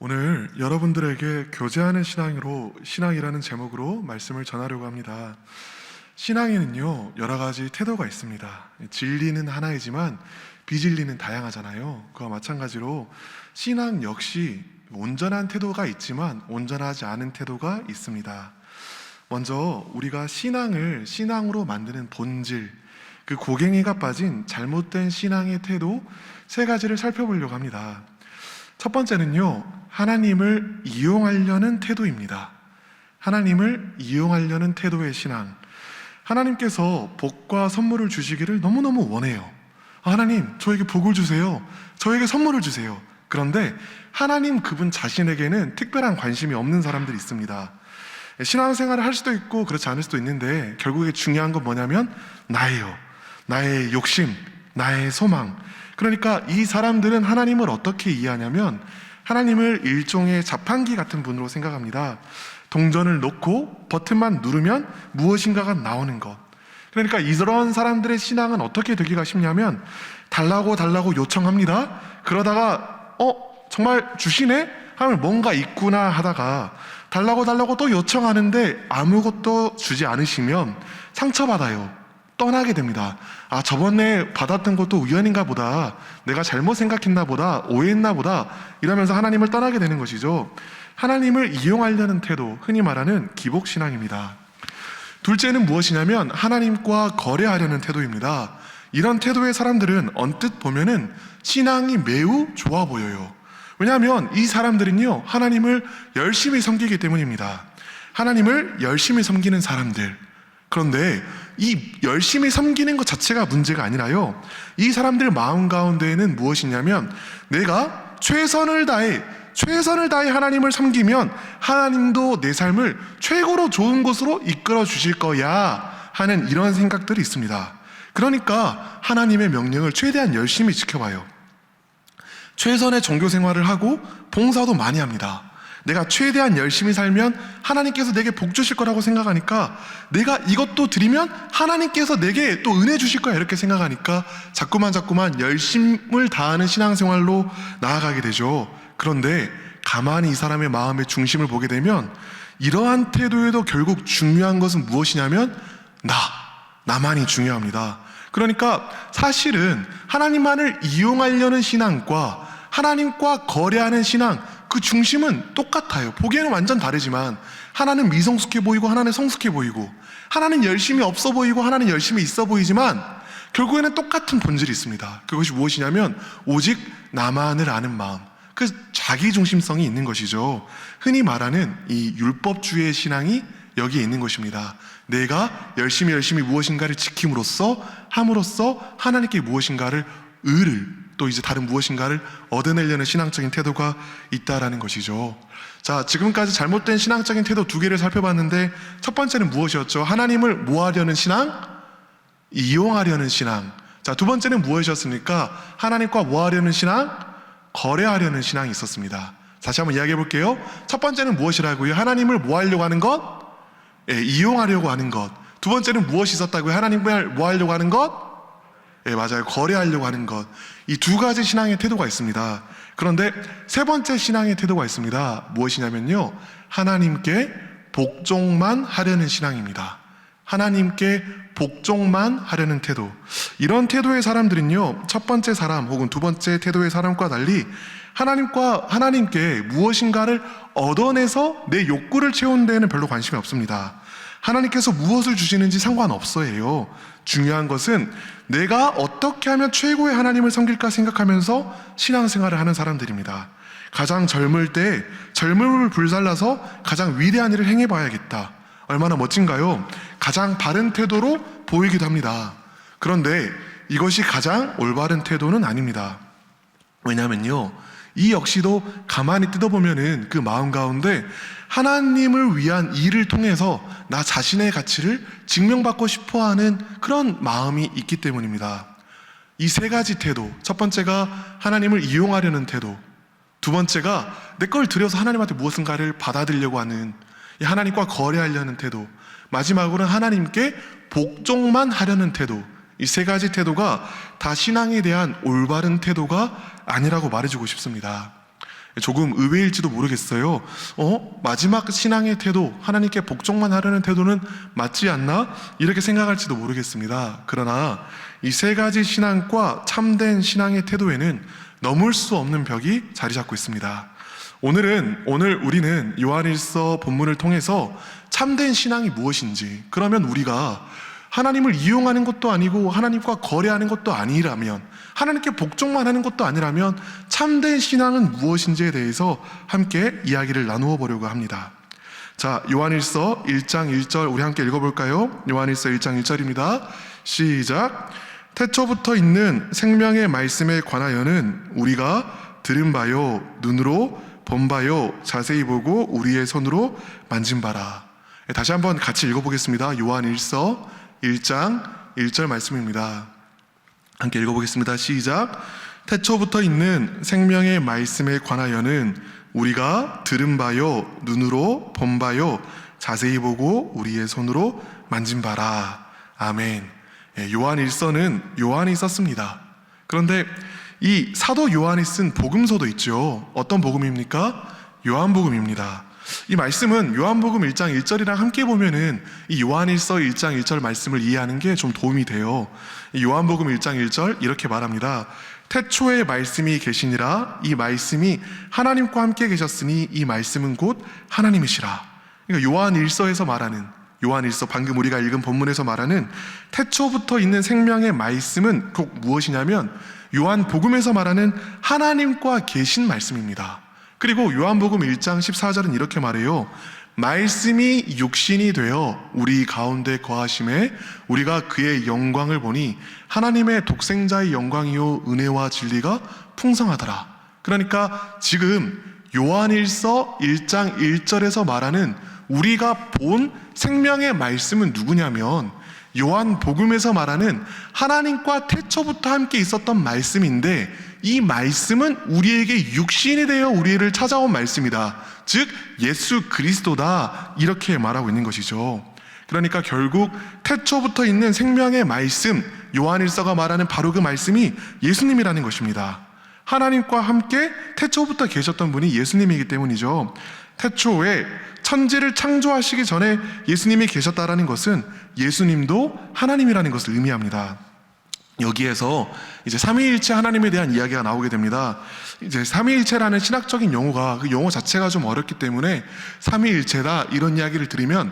오늘 여러분들에게 교제하는 신앙이라는 제목으로 말씀을 전하려고 합니다. 신앙에는요, 여러 가지 태도가 있습니다. 진리는 하나이지만 비진리는 다양하잖아요. 그와 마찬가지로 신앙 역시 온전한 태도가 있지만 온전하지 않은 태도가 있습니다. 먼저 우리가 신앙을 신앙으로 만드는 본질, 그 고갱이가 빠진 잘못된 신앙의 태도 세 가지를 살펴보려고 합니다. 첫 번째는요, 하나님을 이용하려는 태도입니다. 하나님을 이용하려는 태도의 신앙. 하나님께서 복과 선물을 주시기를 너무너무 원해요. 하나님, 저에게 복을 주세요. 저에게 선물을 주세요. 그런데 하나님 그분 자신에게는 특별한 관심이 없는 사람들이 있습니다. 신앙생활을 할 수도 있고 그렇지 않을 수도 있는데 결국에 중요한 건 뭐냐면 나예요. 나의 욕심, 나의 소망. 그러니까 이 사람들은 하나님을 어떻게 이해하냐면 하나님을 일종의 자판기 같은 분으로 생각합니다. 동전을 놓고 버튼만 누르면 무엇인가가 나오는 것. 그러니까 이런 사람들의 신앙은 어떻게 되기가 쉽냐면 달라고 요청합니다. 그러다가 정말 주시네? 하면 뭔가 있구나 하다가 달라고 또 요청하는데 아무것도 주지 않으시면 상처받아요. 떠나게 됩니다. 저번에 받았던 것도 우연인가 보다, 내가 잘못 생각했나 보다, 오해했나 보다 이러면서 하나님을 떠나게 되는 것이죠. 하나님을 이용하려는 태도, 흔히 말하는 기복신앙입니다. 둘째는 무엇이냐면 하나님과 거래하려는 태도입니다. 이런 태도의 사람들은 언뜻 보면은 신앙이 매우 좋아 보여요. 왜냐하면 이 사람들은요, 하나님을 열심히 섬기기 때문입니다. 하나님을 열심히 섬기는 사람들. 그런데 이 열심히 섬기는 것 자체가 문제가 아니라요, 이 사람들 마음 가운데에는 무엇이냐면 내가 최선을 다해 하나님을 섬기면 하나님도 내 삶을 최고로 좋은 곳으로 이끌어 주실 거야 하는 이런 생각들이 있습니다. 그러니까 하나님의 명령을 최대한 열심히 지켜봐요. 최선의 종교 생활을 하고 봉사도 많이 합니다. 내가 최대한 열심히 살면 하나님께서 내게 복 주실 거라고 생각하니까, 내가 이것도 드리면 하나님께서 내게 또 은혜 주실 거야 이렇게 생각하니까 자꾸만 열심을 다하는 신앙생활로 나아가게 되죠. 그런데 가만히 이 사람의 마음의 중심을 보게 되면 이러한 태도에도 결국 중요한 것은 무엇이냐면 나만이 중요합니다. 그러니까 사실은 하나님만을 이용하려는 신앙과 하나님과 거래하는 신앙, 그 중심은 똑같아요. 보기에는 완전 다르지만 하나는 미성숙해 보이고 하나는 성숙해 보이고, 하나는 열심히 없어 보이고 하나는 열심히 있어 보이지만 결국에는 똑같은 본질이 있습니다. 그것이 무엇이냐면 오직 나만을 아는 마음, 그 자기중심성이 있는 것이죠. 흔히 말하는 이 율법주의의 신앙이 여기에 있는 것입니다. 내가 열심히 무엇인가를 지킴으로써 함으로써 하나님께 무엇인가를 또 이제 다른 무엇인가를 얻어내려는 신앙적인 태도가 있다라는 것이죠. 자, 지금까지 잘못된 신앙적인 태도 두 개를 살펴봤는데 첫 번째는 무엇이었죠? 하나님을 뭐 하려는 신앙? 이용하려는 신앙. 자, 두 번째는 무엇이었습니까? 하나님과 뭐 하려는 신앙? 거래하려는 신앙이 있었습니다. 다시 한번 이야기해 볼게요. 첫 번째는 무엇이라고요? 하나님을 뭐 하려고 하는 것? 이용하려고 하는 것. 두 번째는 무엇이 있었다고요? 하나님을 뭐 하려고 하는 것? 맞아요. 거래하려고 하는 것. 이 두 가지 신앙의 태도가 있습니다. 그런데 세 번째 신앙의 태도가 있습니다. 무엇이냐면요, 하나님께 복종만 하려는 신앙입니다. 하나님께 복종만 하려는 태도. 이런 태도의 사람들은요, 첫 번째 사람 혹은 두 번째 태도의 사람과 달리 하나님께 무엇인가를 얻어내서 내 욕구를 채우는 데에는 별로 관심이 없습니다. 하나님께서 무엇을 주시는지 상관없어요. 중요한 것은 내가 어떻게 하면 최고의 하나님을 섬길까 생각하면서 신앙생활을 하는 사람들입니다. 가장 젊을 때 젊음을 불살라서 가장 위대한 일을 행해봐야겠다. 얼마나 멋진가요? 가장 바른 태도로 보이기도 합니다. 그런데 이것이 가장 올바른 태도는 아닙니다. 왜냐면요, 이 역시도 가만히 뜯어보면은 그 마음 가운데 하나님을 위한 일을 통해서 나 자신의 가치를 증명받고 싶어하는 그런 마음이 있기 때문입니다. 이 세 가지 태도, 첫 번째가 하나님을 이용하려는 태도, 두 번째가 내 걸 들여서 하나님한테 무엇인가를 받아들이려고 하는, 하나님과 거래하려는 태도, 마지막으로는 하나님께 복종만 하려는 태도. 이 세 가지 태도가 다 신앙에 대한 올바른 태도가 아니라고 말해주고 싶습니다. 조금 의외일지도 모르겠어요. 마지막 신앙의 태도, 하나님께 복종만 하려는 태도는 맞지 않나? 이렇게 생각할지도 모르겠습니다. 그러나 이 세 가지 신앙과 참된 신앙의 태도에는 넘을 수 없는 벽이 자리 잡고 있습니다. 오늘 우리는 요한일서 본문을 통해서 참된 신앙이 무엇인지, 그러면 우리가 하나님을 이용하는 것도 아니고 하나님과 거래하는 것도 아니라면, 하나님께 복종만 하는 것도 아니라면 참된 신앙은 무엇인지에 대해서 함께 이야기를 나누어 보려고 합니다. 자, 요한일서 1장 1절 우리 함께 읽어볼까요? 요한일서 1장 1절입니다. 시작. 태초부터 있는 생명의 말씀에 관하여는 우리가 들은 바요, 눈으로 본 바요, 자세히 보고 우리의 손으로 만진 바라. 다시 한번 같이 읽어보겠습니다. 요한일서 1장 1절 말씀입니다. 함께 읽어보겠습니다. 시작. 태초부터 있는 생명의 말씀에 관하여는 우리가 들은 바요, 눈으로 본 바요, 자세히 보고 우리의 손으로 만진 바라. 아멘. 요한일서는 요한이 썼습니다. 그런데 이 사도 요한이 쓴 복음서도 있죠. 어떤 복음입니까? 요한복음입니다. 이 말씀은 요한복음 1장 1절이랑 함께 보면은 이 요한일서 1장 1절 말씀을 이해하는 게 좀 도움이 돼요. 이 요한복음 1장 1절 이렇게 말합니다. 태초에 말씀이 계시니라. 이 말씀이 하나님과 함께 계셨으니 이 말씀은 곧 하나님이시라. 그러니까 요한일서에서 말하는, 요한일서 방금 우리가 읽은 본문에서 말하는 태초부터 있는 생명의 말씀은 곧 무엇이냐면 요한복음에서 말하는 하나님과 계신 말씀입니다. 그리고 요한복음 1장 14절은 이렇게 말해요. 말씀이 육신이 되어 우리 가운데 거하심에 우리가 그의 영광을 보니 하나님의 독생자의 영광이요 은혜와 진리가 풍성하더라. 그러니까 지금 요한일서 1장 1절에서 말하는 우리가 본 생명의 말씀은 누구냐면 요한복음에서 말하는 하나님과 태초부터 함께 있었던 말씀인데, 이 말씀은 우리에게 육신이 되어 우리를 찾아온 말씀이다. 즉 예수 그리스도다. 이렇게 말하고 있는 것이죠. 그러니까 결국 태초부터 있는 생명의 말씀, 요한일서가 말하는 바로 그 말씀이 예수님이라는 것입니다. 하나님과 함께 태초부터 계셨던 분이 예수님이기 때문이죠. 태초에 천지를 창조하시기 전에 예수님이 계셨다라는 것은 예수님도 하나님이라는 것을 의미합니다. 여기에서 이제 삼위일체 하나님에 대한 이야기가 나오게 됩니다. 이제 삼위일체라는 신학적인 용어가, 그 용어 자체가 좀 어렵기 때문에 삼위일체다 이런 이야기를 들으면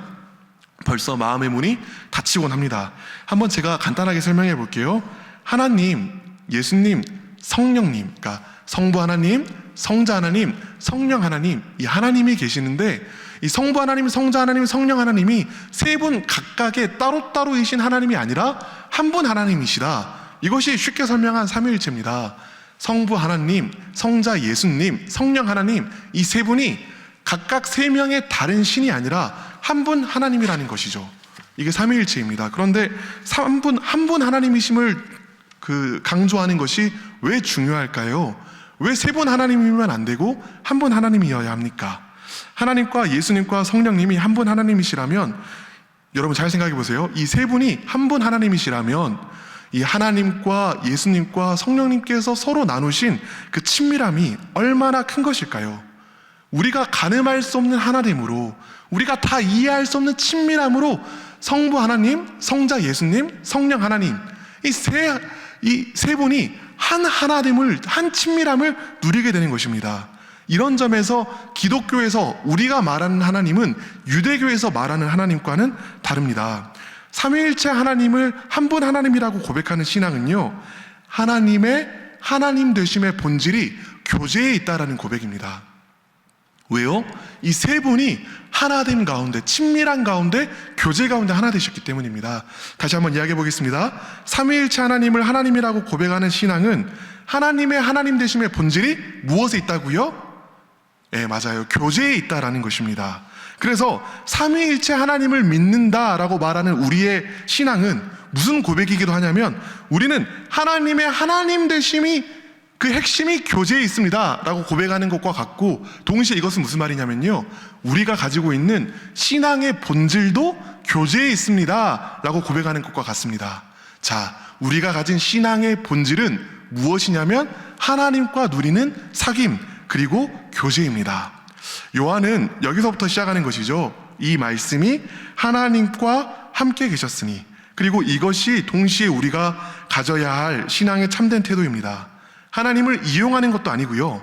벌써 마음의 문이 닫히곤 합니다. 한번 제가 간단하게 설명해 볼게요. 하나님, 예수님, 성령님, 그러니까 성부 하나님, 성자 하나님, 성령 하나님, 이 하나님이 계시는데, 이 성부 하나님, 성자 하나님, 성령 하나님이 세 분 각각의 따로따로이신 하나님이 아니라 한 분 하나님이시다. 이것이 쉽게 설명한 삼위일체입니다. 성부 하나님, 성자 예수님, 성령 하나님, 이 세 분이 각각 세 명의 다른 신이 아니라 한 분 하나님이라는 것이죠. 이게 삼위일체입니다. 그런데 한 분 하나님이심을 강조하는 것이 왜 중요할까요? 왜 세 분 하나님이면 안 되고 한 분 하나님이어야 합니까? 하나님과 예수님과 성령님이 한 분 하나님이시라면, 여러분 잘 생각해 보세요. 이 세 분이 한 분 하나님이시라면 이 하나님과 예수님과 성령님께서 서로 나누신 그 친밀함이 얼마나 큰 것일까요? 우리가 가늠할 수 없는 하나됨으로, 우리가 다 이해할 수 없는 친밀함으로 성부 하나님, 성자 예수님, 성령 하나님, 이 세 분이 한 하나됨을, 한 친밀함을 누리게 되는 것입니다. 이런 점에서 기독교에서 우리가 말하는 하나님은 유대교에서 말하는 하나님과는 다릅니다. 삼위일체 하나님을 한 분 하나님이라고 고백하는 신앙은요, 하나님의 하나님 되심의 본질이 교제에 있다라는 고백입니다. 왜요? 이 세 분이 하나됨 가운데, 친밀한 가운데, 교제 가운데 하나 되셨기 때문입니다. 다시 한번 이야기해 보겠습니다. 삼위일체 하나님을 하나님이라고 고백하는 신앙은 하나님의 하나님 되심의 본질이 무엇에 있다고요? 예, 맞아요. 교제에 있다라는 것입니다. 그래서 삼위일체 하나님을 믿는다라고 말하는 우리의 신앙은 무슨 고백이기도 하냐면, 우리는 하나님의 하나님 되심이, 그 핵심이 교제에 있습니다 라고 고백하는 것과 같고, 동시에 이것은 무슨 말이냐면요, 우리가 가지고 있는 신앙의 본질도 교제에 있습니다 라고 고백하는 것과 같습니다. 자, 우리가 가진 신앙의 본질은 무엇이냐면 하나님과 누리는 사귐, 그리고 교제입니다. 요한은 여기서부터 시작하는 것이죠. 이 말씀이 하나님과 함께 계셨으니, 그리고 이것이 동시에 우리가 가져야 할 신앙의 참된 태도입니다. 하나님을 이용하는 것도 아니고요,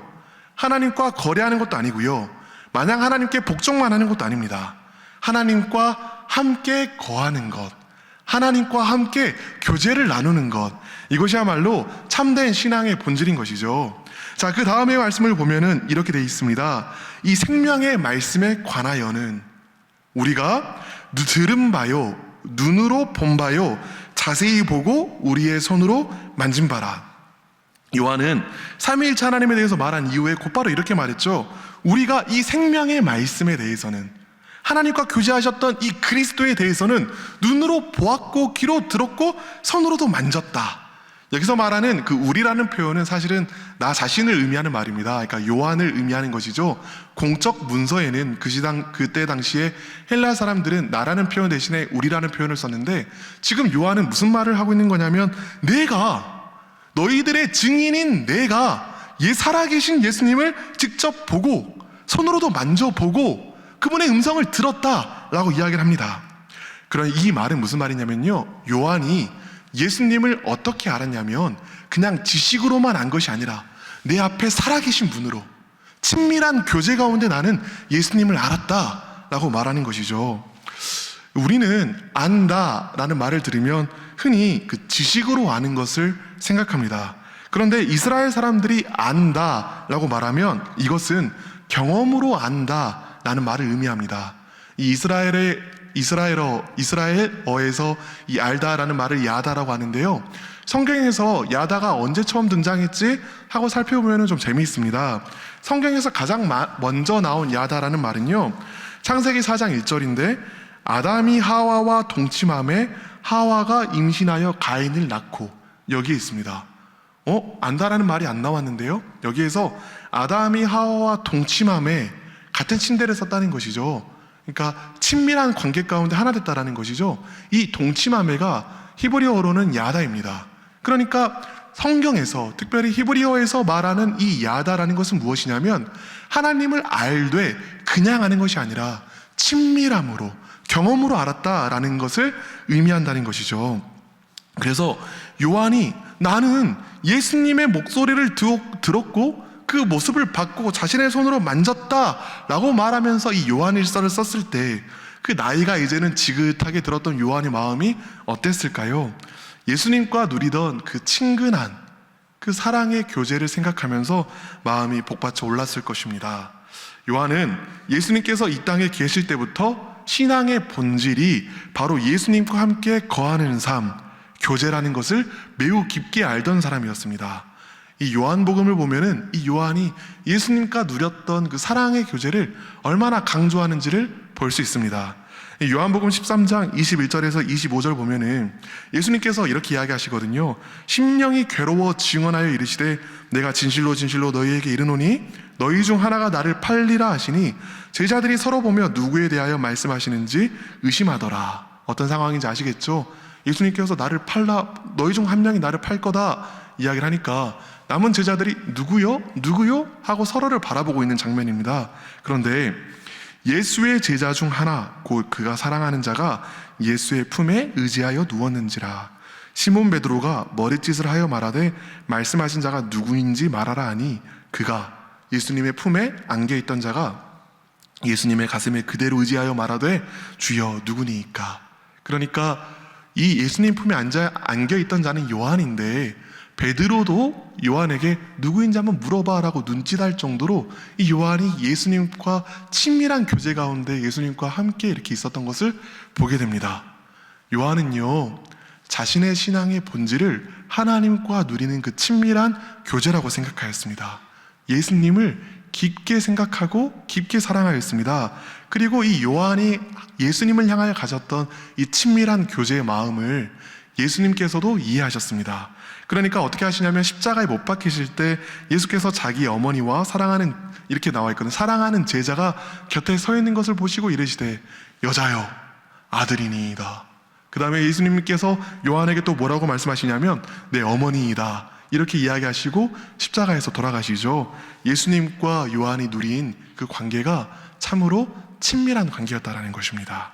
하나님과 거래하는 것도 아니고요, 마냥 하나님께 복종만 하는 것도 아닙니다. 하나님과 함께 거하는 것, 하나님과 함께 교제를 나누는 것, 이것이야말로 참된 신앙의 본질인 것이죠. 자, 그 다음의 말씀을 보면은 이렇게 되어 있습니다. 이 생명의 말씀에 관하여는 우리가 들은 바요, 눈으로 본 바요, 자세히 보고 우리의 손으로 만진 바라. 요한은 삼위일체 하나님에 대해서 말한 이후에 곧바로 이렇게 말했죠. 우리가 이 생명의 말씀에 대해서는, 하나님과 교제하셨던 이 그리스도에 대해서는 눈으로 보았고 귀로 들었고 손으로도 만졌다. 여기서 말하는 그 우리라는 표현은 사실은 나 자신을 의미하는 말입니다. 그러니까 요한을 의미하는 것이죠. 공적 문서에는 그때 당시에 헬라 사람들은 나라는 표현 대신에 우리라는 표현을 썼는데, 지금 요한은 무슨 말을 하고 있는 거냐면, 너희들의 증인인 내가 살아계신 예수님을 직접 보고 손으로도 만져보고 그분의 음성을 들었다라고 이야기를 합니다. 그럼 이 말은 무슨 말이냐면요, 요한이 예수님을 어떻게 알았냐면 그냥 지식으로만 안 것이 아니라 내 앞에 살아계신 분으로 친밀한 교제 가운데 나는 예수님을 알았다라고 말하는 것이죠. 우리는 안다라는 말을 들으면 흔히 그 지식으로 아는 것을 생각합니다. 그런데 이스라엘 사람들이 안다라고 말하면 이것은 경험으로 안다라는 말을 의미합니다. 이 이스라엘어에서 이 알다라는 말을 야다라고 하는데요, 성경에서 야다가 언제 처음 등장했지 하고 살펴보면 좀 재미있습니다. 성경에서 가장 먼저 나온 야다라는 말은요, 창세기 4장 1절인데 아담이 하와와 동침함에 하와가 임신하여 가인을 낳고, 여기에 있습니다. 안다라는 말이 안 나왔는데요, 여기에서 아담이 하와와 동침함에 같은 침대를 썼다는 것이죠. 그러니까 친밀한 관계 가운데 하나 됐다라는 것이죠. 이 동침함에가 히브리어로는 야다입니다. 그러니까 성경에서, 특별히 히브리어에서 말하는 이 야다라는 것은 무엇이냐면 하나님을 알되 그냥 아는 것이 아니라 친밀함으로, 경험으로 알았다라는 것을 의미한다는 것이죠. 그래서 요한이 나는 예수님의 목소리를 들었고 그 모습을 받고 자신의 손으로 만졌다라고 말하면서 이 요한일서를 썼을 때 그 나이가 이제는 지긋하게 들었던 요한의 마음이 어땠을까요? 예수님과 누리던 그 친근한 그 사랑의 교제를 생각하면서 마음이 복받쳐 올랐을 것입니다. 요한은 예수님께서 이 땅에 계실 때부터 신앙의 본질이 바로 예수님과 함께 거하는 삶, 교제라는 것을 매우 깊게 알던 사람이었습니다. 이 요한복음을 보면은 이 요한이 예수님과 누렸던 그 사랑의 교제를 얼마나 강조하는지를 볼 수 있습니다. 요한복음 13장 21절에서 25절 보면은 예수님께서 이렇게 이야기하시거든요. 심령이 괴로워 증언하여 이르시되 내가 진실로 진실로 너희에게 이르노니 너희 중 하나가 나를 팔리라 하시니 제자들이 서로 보며 누구에 대하여 말씀하시는지 의심하더라. 어떤 상황인지 아시겠죠? 예수님께서 나를 팔라, 너희 중 한 명이 나를 팔 거다 이야기를 하니까 남은 제자들이 누구요? 누구요? 하고 서로를 바라보고 있는 장면입니다. 그런데 예수의 제자 중 하나, 곧 그가 사랑하는 자가 예수의 품에 의지하여 누웠는지라. 시몬 베드로가 머릿짓을 하여 말하되 말씀하신 자가 누구인지 말하라 하니 그가 예수님의 품에 안겨있던 자가 예수님의 가슴에 그대로 의지하여 말하되 주여 누구니이까. 그러니까 이 예수님 품에 안겨있던 자는 요한인데 베드로도 요한에게 누구인지 한번 물어봐라고 눈짓할 정도로 이 요한이 예수님과 친밀한 교제 가운데 예수님과 함께 이렇게 있었던 것을 보게 됩니다. 요한은요, 자신의 신앙의 본질을 하나님과 누리는 그 친밀한 교제라고 생각하였습니다. 예수님을 깊게 생각하고 깊게 사랑하였습니다. 그리고 이 요한이 예수님을 향하여 가졌던 이 친밀한 교제의 마음을 예수님께서도 이해하셨습니다. 그러니까 어떻게 하시냐면 십자가에 못 박히실 때 예수께서 자기 어머니와 사랑하는, 이렇게 나와 있거든요, 사랑하는 제자가 곁에 서 있는 것을 보시고 이르시되 여자여 아들이니이다. 그 다음에 예수님께서 요한에게 또 뭐라고 말씀하시냐면 내 어머니이다 이렇게 이야기하시고 십자가에서 돌아가시죠. 예수님과 요한이 누린 그 관계가 참으로 친밀한 관계였다라는 것입니다.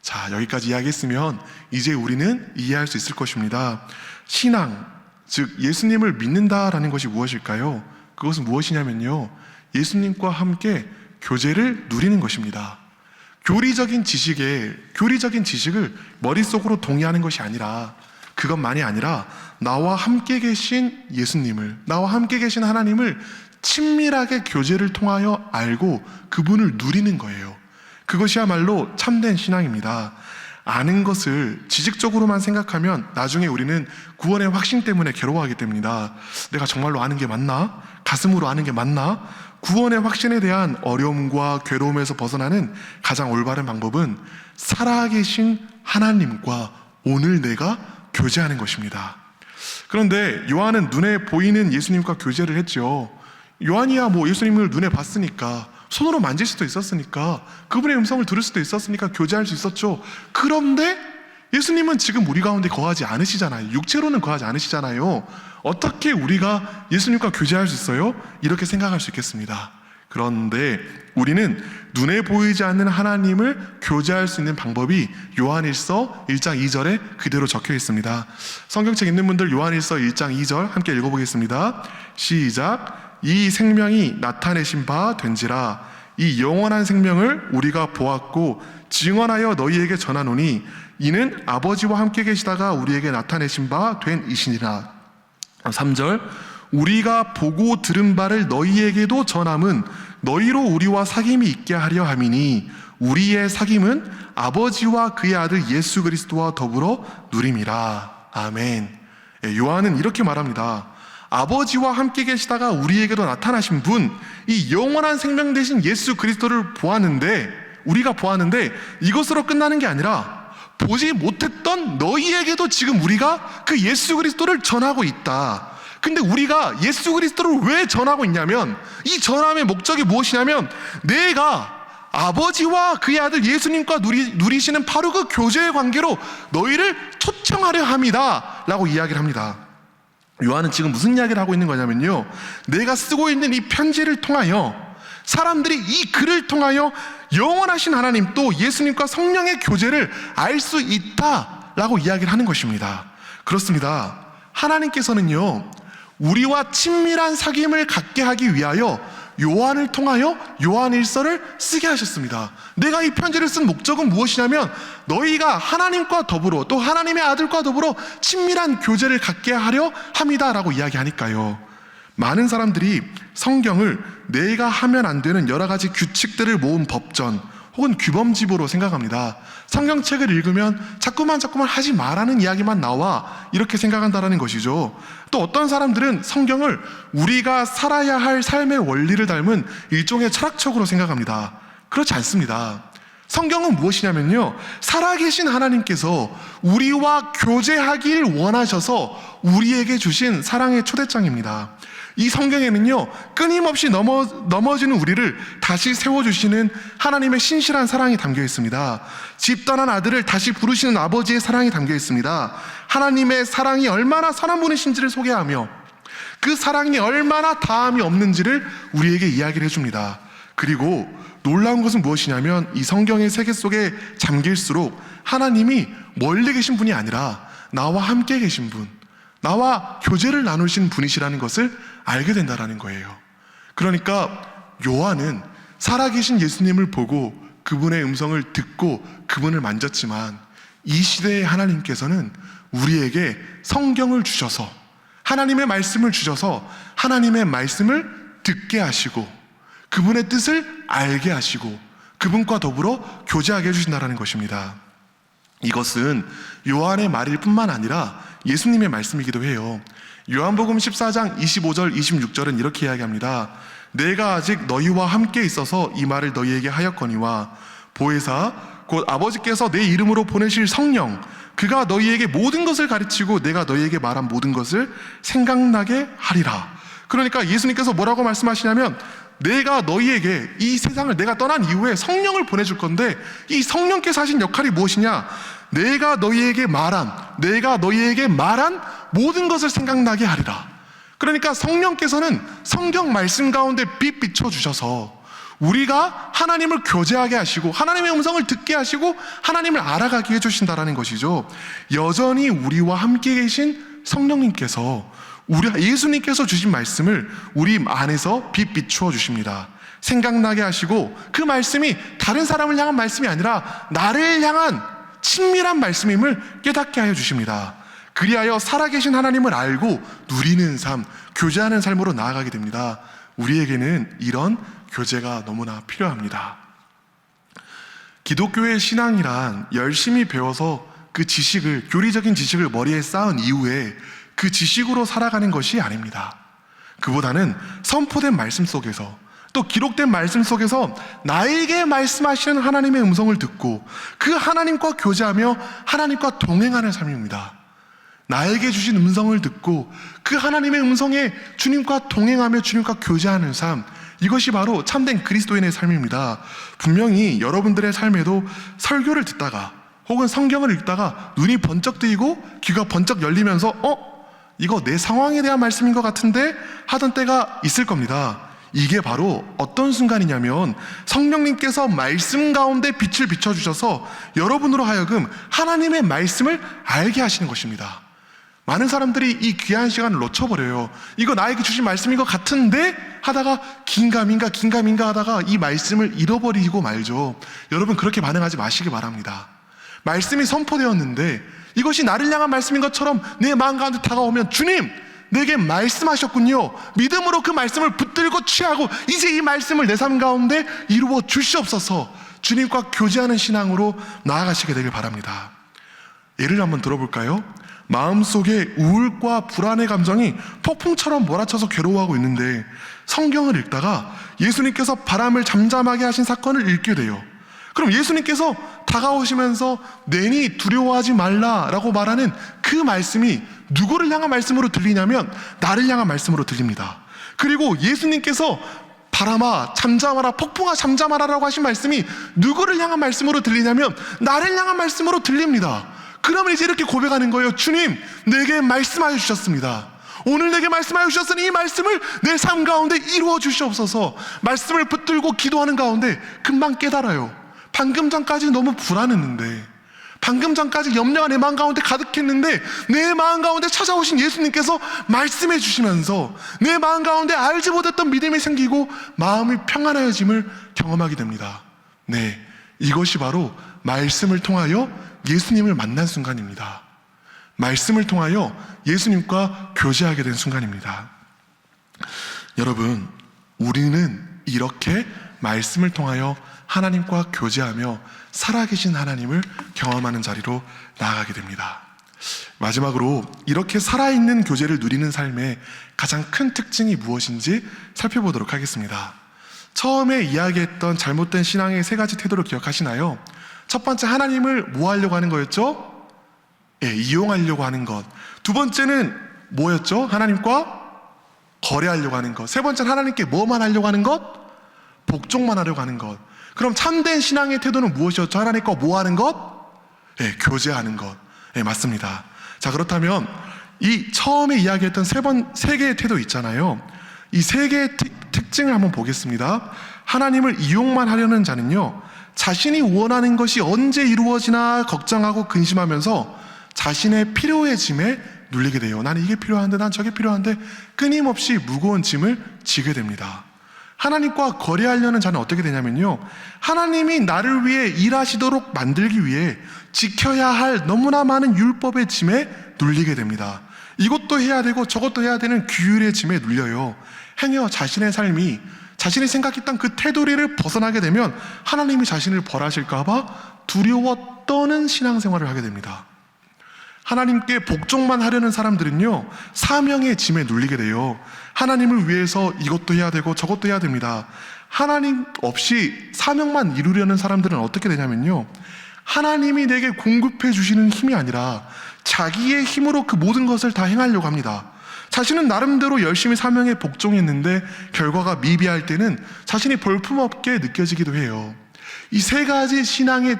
자, 여기까지 이야기했으면 이제 우리는 이해할 수 있을 것입니다. 신앙, 즉 예수님을 믿는다라는 것이 무엇일까요? 그것은 무엇이냐면요, 예수님과 함께 교제를 누리는 것입니다. 교리적인 지식을 머릿속으로 동의하는 것이 아니라, 그것만이 아니라 나와 함께 계신 예수님을, 나와 함께 계신 하나님을 친밀하게 교제를 통하여 알고 그분을 누리는 거예요. 그것이야말로 참된 신앙입니다. 아는 것을 지식적으로만 생각하면 나중에 우리는 구원의 확신 때문에 괴로워하게 됩니다. 내가 정말로 아는 게 맞나? 가슴으로 아는 게 맞나? 구원의 확신에 대한 어려움과 괴로움에서 벗어나는 가장 올바른 방법은 살아계신 하나님과 오늘 내가 교제하는 것입니다. 그런데 요한은 눈에 보이는 예수님과 교제를 했죠. 요한이야 예수님을 눈에 봤으니까, 손으로 만질 수도 있었으니까, 그분의 음성을 들을 수도 있었으니까 교제할 수 있었죠. 그런데 예수님은 지금 우리 가운데 거하지 않으시잖아요. 육체로는 거하지 않으시잖아요. 어떻게 우리가 예수님과 교제할 수 있어요? 이렇게 생각할 수 있겠습니다. 그런데 우리는 눈에 보이지 않는 하나님을 교제할 수 있는 방법이 요한일서 1장 2절에 그대로 적혀 있습니다. 성경책 있는 분들 요한일서 1장 2절 함께 읽어보겠습니다. 시작. 이 생명이 나타내신 바 된지라. 이 영원한 생명을 우리가 보았고 증언하여 너희에게 전하노니 이는 아버지와 함께 계시다가 우리에게 나타내신 바 된 이시니라. 3절. 우리가 보고 들은 바를 너희에게도 전함은 너희로 우리와 사귐이 있게 하려 함이니 우리의 사귐은 아버지와 그의 아들 예수 그리스도와 더불어 누림이라. 아멘. 요한은 이렇게 말합니다. 아버지와 함께 계시다가 우리에게도 나타나신 분, 이 영원한 생명 되신 예수 그리스도를 우리가 보았는데 이것으로 끝나는 게 아니라 보지 못했던 너희에게도 지금 우리가 그 예수 그리스도를 전하고 있다. 근데 우리가 예수 그리스도를 왜 전하고 있냐면, 이 전함의 목적이 무엇이냐면 내가 아버지와 그의 아들 예수님과 누리시는 바로 그 교제의 관계로 너희를 초청하려 함이다 라고 이야기를 합니다. 요한은 지금 무슨 이야기를 하고 있는 거냐면요, 내가 쓰고 있는 이 편지를 통하여 사람들이 이 글을 통하여 영원하신 하나님 또 예수님과 성령의 교제를 알 수 있다라고 이야기를 하는 것입니다. 그렇습니다. 하나님께서는요, 우리와 친밀한 사귐을 갖게 하기 위하여 요한을 통하여 요한일서를 쓰게 하셨습니다. 내가 이 편지를 쓴 목적은 무엇이냐면 너희가 하나님과 더불어 또 하나님의 아들과 더불어 친밀한 교제를 갖게 하려 함이다라고 이야기하니까요. 많은 사람들이 성경을 내가 하면 안 되는 여러 가지 규칙들을 모은 법전 혹은 규범집으로 생각합니다. 성경책을 읽으면 자꾸만 하지 말라는 이야기만 나와, 이렇게 생각한다라는 것이죠. 또 어떤 사람들은 성경을 우리가 살아야 할 삶의 원리를 닮은 일종의 철학책으로 생각합니다. 그렇지 않습니다. 성경은 무엇이냐면요, 살아계신 하나님께서 우리와 교제하길 원하셔서 우리에게 주신 사랑의 초대장입니다. 이 성경에는요, 끊임없이 넘어지는 우리를 다시 세워주시는 하나님의 신실한 사랑이 담겨 있습니다. 집 떠난 아들을 다시 부르시는 아버지의 사랑이 담겨 있습니다. 하나님의 사랑이 얼마나 선한 분이신지를 소개하며 그 사랑이 얼마나 다함이 없는지를 우리에게 이야기를 해줍니다. 그리고 놀라운 것은 무엇이냐면 이 성경의 세계 속에 잠길수록 하나님이 멀리 계신 분이 아니라 나와 함께 계신 분, 나와 교제를 나누신 분이시라는 것을 알게 된다라는 거예요. 그러니까 요한은 살아계신 예수님을 보고 그분의 음성을 듣고 그분을 만졌지만, 이 시대의 하나님께서는 우리에게 성경을 주셔서 하나님의 말씀을 주셔서 하나님의 말씀을 듣게 하시고 그분의 뜻을 알게 하시고 그분과 더불어 교제하게 해주신다는 것입니다. 이것은 요한의 말일 뿐만 아니라 예수님의 말씀이기도 해요. 요한복음 14장 25절 26절은 이렇게 이야기합니다. 내가 아직 너희와 함께 있어서 이 말을 너희에게 하였거니와 보혜사 곧 아버지께서 내 이름으로 보내실 성령, 그가 너희에게 모든 것을 가르치고 내가 너희에게 말한 모든 것을 생각나게 하리라. 그러니까 예수님께서 뭐라고 말씀하시냐면 내가 너희에게 이 세상을 내가 떠난 이후에 성령을 보내줄 건데 이 성령께서 하신 역할이 무엇이냐? 내가 너희에게 말한 모든 것을 생각나게 하리라. 그러니까 성령께서는 성경 말씀 가운데 빛 비춰주셔서 우리가 하나님을 교제하게 하시고 하나님의 음성을 듣게 하시고 하나님을 알아가게 해주신다라는 것이죠. 여전히 우리와 함께 계신 성령님께서 예수님께서 주신 말씀을 우리 안에서 빛 비추어 주십니다. 생각나게 하시고 그 말씀이 다른 사람을 향한 말씀이 아니라 나를 향한 친밀한 말씀임을 깨닫게 하여 주십니다. 그리하여 살아계신 하나님을 알고 누리는 삶, 교제하는 삶으로 나아가게 됩니다. 우리에게는 이런 교제가 너무나 필요합니다. 기독교의 신앙이란 열심히 배워서 그 지식을, 교리적인 지식을 머리에 쌓은 이후에 그 지식으로 살아가는 것이 아닙니다. 그보다는 선포된 말씀 속에서 또 기록된 말씀 속에서 나에게 말씀하시는 하나님의 음성을 듣고 그 하나님과 교제하며 하나님과 동행하는 삶입니다. 나에게 주신 음성을 듣고 그 하나님의 음성에 주님과 동행하며 주님과 교제하는 삶, 이것이 바로 참된 그리스도인의 삶입니다. 분명히 여러분들의 삶에도 설교를 듣다가 혹은 성경을 읽다가 눈이 번쩍 뜨이고 귀가 번쩍 열리면서 이거 내 상황에 대한 말씀인 것 같은데 하던 때가 있을 겁니다. 이게 바로 어떤 순간이냐면 성령님께서 말씀 가운데 빛을 비춰주셔서 여러분으로 하여금 하나님의 말씀을 알게 하시는 것입니다. 많은 사람들이 이 귀한 시간을 놓쳐버려요. 이거 나에게 주신 말씀인 것 같은데 하다가 긴가민가 하다가 이 말씀을 잃어버리고 말죠. 여러분 그렇게 반응하지 마시기 바랍니다. 말씀이 선포되었는데 이것이 나를 향한 말씀인 것처럼 내 마음 가운데 다가오면 주님 내게 말씀하셨군요. 믿음으로 그 말씀을 붙들고 취하고 이제 이 말씀을 내 삶 가운데 이루어 주시옵소서. 주님과 교제하는 신앙으로 나아가시게 되길 바랍니다. 예를 한번 들어볼까요? 마음속에 우울과 불안의 감정이 폭풍처럼 몰아쳐서 괴로워하고 있는데 성경을 읽다가 예수님께서 바람을 잠잠하게 하신 사건을 읽게 돼요. 그럼 예수님께서 다가오시면서 내니 두려워하지 말라라고 말하는 그 말씀이 누구를 향한 말씀으로 들리냐면 나를 향한 말씀으로 들립니다. 그리고 예수님께서 바람아 잠잠하라, 폭풍아 잠잠하라라고 하신 말씀이 누구를 향한 말씀으로 들리냐면 나를 향한 말씀으로 들립니다. 그러면 이제 이렇게 고백하는 거예요. 주님 내게 말씀하여 주셨습니다. 오늘 내게 말씀하여 주셨으니 이 말씀을 내 삶 가운데 이루어 주시옵소서. 말씀을 붙들고 기도하는 가운데 금방 깨달아요. 방금 전까지 너무 불안했는데, 방금 전까지 염려가 내 마음 가운데 가득했는데 내 마음 가운데 찾아오신 예수님께서 말씀해 주시면서 내 마음 가운데 알지 못했던 믿음이 생기고 마음이 평안해짐을 경험하게 됩니다. 네, 이것이 바로 말씀을 통하여 예수님을 만난 순간입니다. 말씀을 통하여 예수님과 교제하게 된 순간입니다. 여러분, 우리는 이렇게 말씀을 통하여 하나님과 교제하며 살아계신 하나님을 경험하는 자리로 나아가게 됩니다. 마지막으로 이렇게 살아있는 교제를 누리는 삶의 가장 큰 특징이 무엇인지 살펴보도록 하겠습니다. 처음에 이야기했던 잘못된 신앙의 세 가지 태도를 기억하시나요? 첫 번째, 하나님을 뭐 하려고 하는 거였죠? 이용하려고 하는 것. 두 번째는 뭐였죠? 하나님과 거래하려고 하는 것. 세 번째는 하나님께 뭐만 하려고 하는 것? 복종만 하려고 하는 것. 그럼 참된 신앙의 태도는 무엇이었죠? 하나님과 뭐 하는 것? 교제하는 것. 맞습니다. 자, 그렇다면 이 처음에 이야기했던 세 개의 태도 있잖아요. 이 세 개의 특징을 한번 보겠습니다. 하나님을 이용만 하려는 자는요, 자신이 원하는 것이 언제 이루어지나 걱정하고 근심하면서 자신의 필요해짐에 눌리게 돼요. 나는 이게 필요한데, 난 저게 필요한데 끊임없이 무거운 짐을 지게 됩니다. 하나님과 거래하려는 자는 어떻게 되냐면요, 하나님이 나를 위해 일하시도록 만들기 위해 지켜야 할 너무나 많은 율법의 짐에 눌리게 됩니다. 이것도 해야 되고 저것도 해야 되는 규율의 짐에 눌려요. 행여 자신의 삶이 자신이 생각했던 그 테두리를 벗어나게 되면 하나님이 자신을 벌하실까 봐 두려워 떠는 신앙생활을 하게 됩니다. 하나님께 복종만 하려는 사람들은요, 사명의 짐에 눌리게 돼요. 하나님을 위해서 이것도 해야 되고 저것도 해야 됩니다. 하나님 없이 사명만 이루려는 사람들은 어떻게 되냐면요, 하나님이 내게 공급해 주시는 힘이 아니라 자기의 힘으로 그 모든 것을 다 행하려고 합니다. 자신은 나름대로 열심히 사명에 복종했는데 결과가 미비할 때는 자신이 볼품없게 느껴지기도 해요. 이 세 가지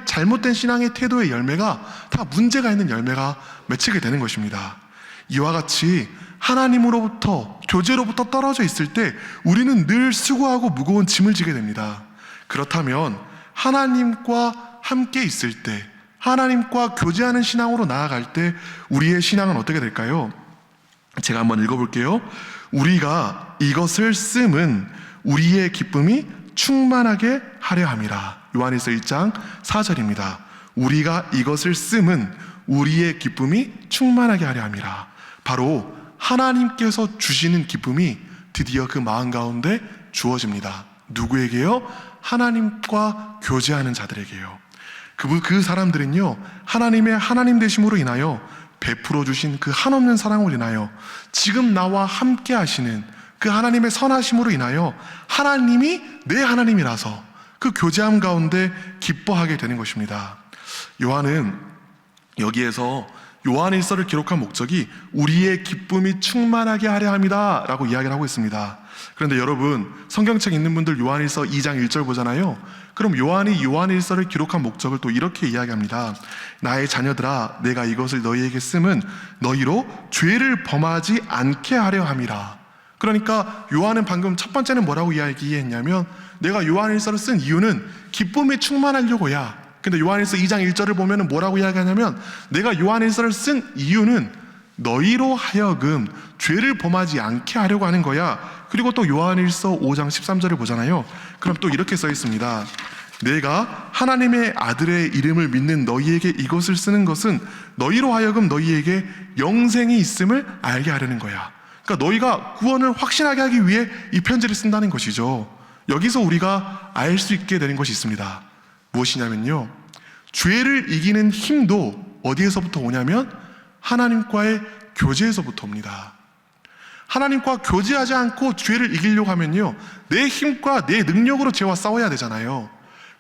잘못된 신앙의 태도의 열매가 다 문제가 있는 열매가 맺히게 되는 것입니다. 이와 같이 하나님으로부터, 교제로부터 떨어져 있을 때 우리는 늘 수고하고 무거운 짐을 지게 됩니다. 그렇다면 하나님과 함께 있을 때, 하나님과 교제하는 신앙으로 나아갈 때 우리의 신앙은 어떻게 될까요? 제가 한번 읽어볼게요. 우리가 이것을 씀은 우리의 기쁨이 충만하게 하려 함이라. 요한일서 1장 4절입니다. 우리가 이것을 씀은 우리의 기쁨이 충만하게 하려 함이라. 바로 하나님께서 주시는 기쁨이 드디어 그 마음 가운데 주어집니다. 누구에게요? 하나님과 교제하는 자들에게요. 그 사람들은요, 하나님의 하나님 되심으로 인하여 베풀어 주신 그 한없는 사랑으로 인하여 지금 나와 함께 하시는 그 하나님의 선하심으로 인하여 하나님이 내 하나님이라서 그 교제함 가운데 기뻐하게 되는 것입니다. 요한은 여기에서 요한일서를 기록한 목적이 우리의 기쁨이 충만하게 하려 함이다 라고 이야기를 하고 있습니다. 그런데 여러분, 성경책 있는 분들 요한일서 2장 1절 보잖아요. 그럼 요한이 요한일서를 기록한 목적을 또 이렇게 이야기합니다. 나의 자녀들아, 내가 이것을 너희에게 씀은 너희로 죄를 범하지 않게 하려 함이라. 그러니까 요한은 방금 첫 번째는 뭐라고 이야기했냐면, 내가 요한일서를 쓴 이유는 기쁨이 충만하려고야. 근데 요한일서 2장 1절을 보면 뭐라고 이야기하냐면, 내가 요한일서를 쓴 이유는 너희로 하여금 죄를 범하지 않게 하려고 하는 거야. 그리고 또 요한일서 5장 13절을 보잖아요. 그럼 또 이렇게 써 있습니다. 내가 하나님의 아들의 이름을 믿는 너희에게 이것을 쓰는 것은 너희로 하여금 너희에게 영생이 있음을 알게 하려는 거야. 그러니까 너희가 구원을 확신하게 하기 위해 이 편지를 쓴다는 것이죠. 여기서 우리가 알 수 있게 되는 것이 있습니다. 무엇이냐면요, 죄를 이기는 힘도 어디에서부터 오냐면 하나님과의 교제에서부터 옵니다. 하나님과 교제하지 않고 죄를 이기려고 하면요, 내 힘과 내 능력으로 죄와 싸워야 되잖아요.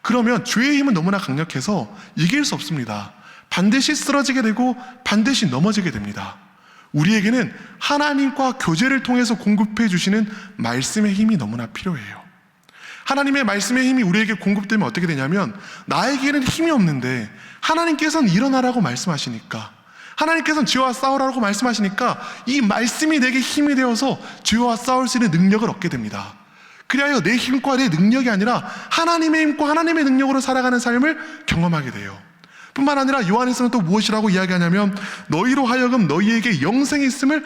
그러면 죄의 힘은 너무나 강력해서 이길 수 없습니다. 반드시 쓰러지게 되고 반드시 넘어지게 됩니다. 우리에게는 하나님과 교제를 통해서 공급해 주시는 말씀의 힘이 너무나 필요해요. 하나님의 말씀의 힘이 우리에게 공급되면 어떻게 되냐면, 나에게는 힘이 없는데 하나님께서는 일어나라고 말씀하시니까, 하나님께서는 죄와 싸우라고 말씀하시니까 이 말씀이 내게 힘이 되어서 죄와 싸울 수 있는 능력을 얻게 됩니다. 그리하여 내 힘과 내 능력이 아니라 하나님의 힘과 하나님의 능력으로 살아가는 삶을 경험하게 돼요. 뿐만 아니라 요한에서는 또 무엇이라고 이야기하냐면, 너희로 하여금 너희에게 영생이 있음을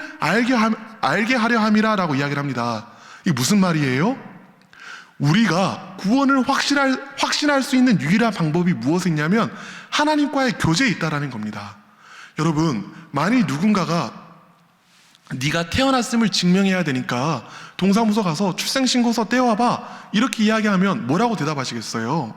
알게 하려 함이라 라고 이야기를 합니다. 이게 무슨 말이에요? 우리가 구원을 확신할 수 있는 유일한 방법이 무엇이냐면 하나님과의 교제에 있다라는 겁니다. 여러분, 만일 누군가가 네가 태어났음을 증명해야 되니까 동사무소 가서 출생신고서 떼와봐 이렇게 이야기하면 뭐라고 대답하시겠어요?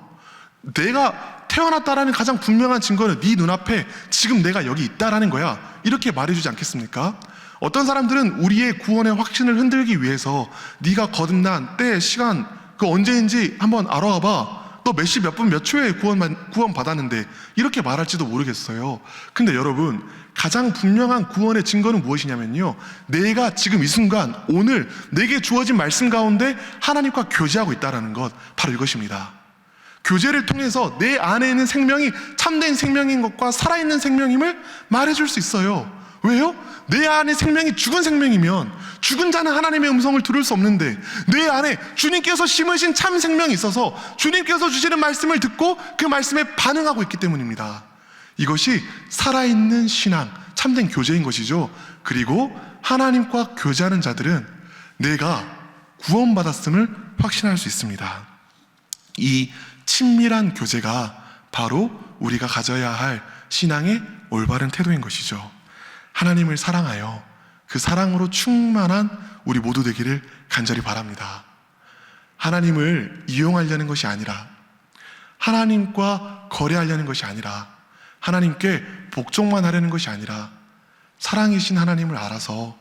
내가 태어났다라는 가장 분명한 증거는 네 눈앞에 지금 내가 여기 있다라는 거야, 이렇게 말해주지 않겠습니까? 어떤 사람들은 우리의 구원의 확신을 흔들기 위해서 네가 거듭난 때, 시간, 그 언제인지 한번 알아와봐, 너 몇 시 몇 분 몇 초에 구원 받았는데, 이렇게 말할지도 모르겠어요. 근데 여러분, 가장 분명한 구원의 증거는 무엇이냐면요, 내가 지금 이 순간 오늘 내게 주어진 말씀 가운데 하나님과 교제하고 있다는 것, 바로 이것입니다. 교제를 통해서 내 안에 있는 생명이 참된 생명인 것과 살아있는 생명임을 말해줄 수 있어요. 왜요? 내 안에 생명이 죽은 생명이면 죽은 자는 하나님의 음성을 들을 수 없는데, 내 안에 주님께서 심으신 참 생명이 있어서 주님께서 주시는 말씀을 듣고 그 말씀에 반응하고 있기 때문입니다. 이것이 살아있는 신앙, 참된 교제인 것이죠. 그리고 하나님과 교제하는 자들은 내가 구원받았음을 확신할 수 있습니다. 이 친밀한 교제가 바로 우리가 가져야 할 신앙의 올바른 태도인 것이죠. 하나님을 사랑하여 그 사랑으로 충만한 우리 모두 되기를 간절히 바랍니다. 하나님을 이용하려는 것이 아니라, 하나님과 거래하려는 것이 아니라, 하나님께 복종만 하려는 것이 아니라 사랑이신 하나님을 알아서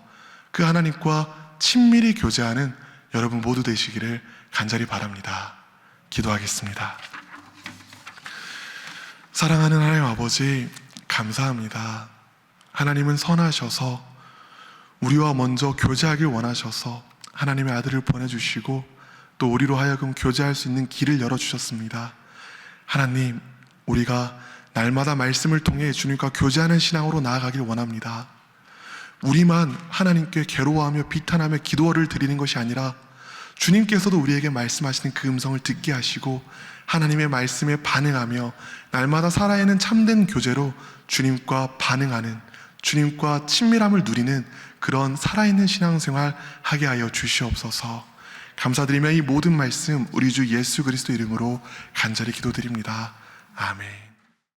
그 하나님과 친밀히 교제하는 여러분 모두 되시기를 간절히 바랍니다. 기도하겠습니다. 사랑하는 하나님 아버지, 감사합니다. 하나님은 선하셔서 우리와 먼저 교제하길 원하셔서 하나님의 아들을 보내주시고 또 우리로 하여금 교제할 수 있는 길을 열어주셨습니다. 하나님, 우리가 날마다 말씀을 통해 주님과 교제하는 신앙으로 나아가길 원합니다. 우리만 하나님께 괴로워하며 비탄하며 기도를 드리는 것이 아니라 주님께서도 우리에게 말씀하시는 그 음성을 듣게 하시고 하나님의 말씀에 반응하며 날마다 살아있는 참된 교제로 주님과 반응하는, 주님과 친밀함을 누리는 그런 살아있는 신앙생활 하게 하여 주시옵소서. 감사드리며 이 모든 말씀 우리 주 예수 그리스도 이름으로 간절히 기도드립니다. 아멘.